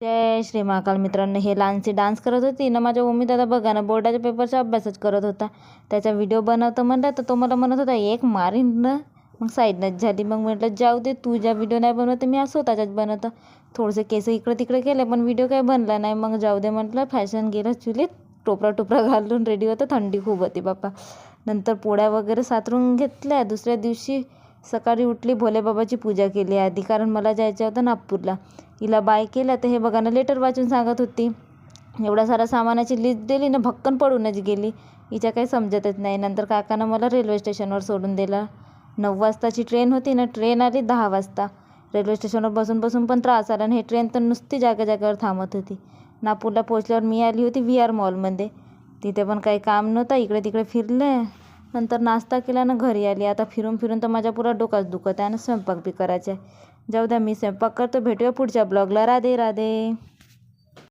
जय श्री महाकाल. मित्रांनो, हे लहानशी डान्स करत होती ना माझ्या मम्मी. दादा बघा ना, बोर्डाच्या पेपरचा अभ्यासच करत होता. त्याचा व्हिडिओ बनवतो म्हणलं तर तो मला म्हणत होता एक मारीन ना. मग साईडनंच झाली. मग म्हटलं जाऊ दे, तुझ्या व्हिडिओ नाही बनवत मी स्वतःच्याच बनवतं. थोडेसे केस इकडे तिकडे केले पण व्हिडिओ काही बनला नाही. मग जाऊ दे म्हटलं, फॅशन गेलं चुलीत. टोपरा घालून रेडी होतं. थंडी खूप होती बाप्पा. नंतर पोळ्या वगैरे सातरून घेतल्या. दुसऱ्या दिवशी सकाळी उठली, भोलेबाबाची पूजा केली आधी, कारण मला जायचं होतं नागपूरला. हिला बाय केलं तर हे बघा ना, लेटर वाचून सांगत होती. एवढा सारा सामानाची लिस्ट दिली ना, भक्कन पडूनच गेली. हिच्या काही समजतच नाही. नंतर काकानं मला रेल्वे स्टेशनवर सोडून दिलं. 9 वाजताची ट्रेन होती ना, ट्रेन आली 10 वाजता. रेल्वे स्टेशनवर बसून पण त्रास आला. आणि हे ट्रेन तर नुसती जागेवर थांबत होती. नागपूरला पोहोचल्यावर मी आली होती VR मॉलमध्ये. तिथे पण काही काम नव्हतं. इकडे तिकडे फिरले. नंतर नाश्ता केला ना घरी आली. आता फिरून तर माझ्या पुरा डोकाच दुखत आहे आणि स्वयंपाक बी करायचा आहे. जाऊ द्या, मी स्वयंपाक करतो. भेटूया पुढच्या ब्लॉगला. राधे राधे.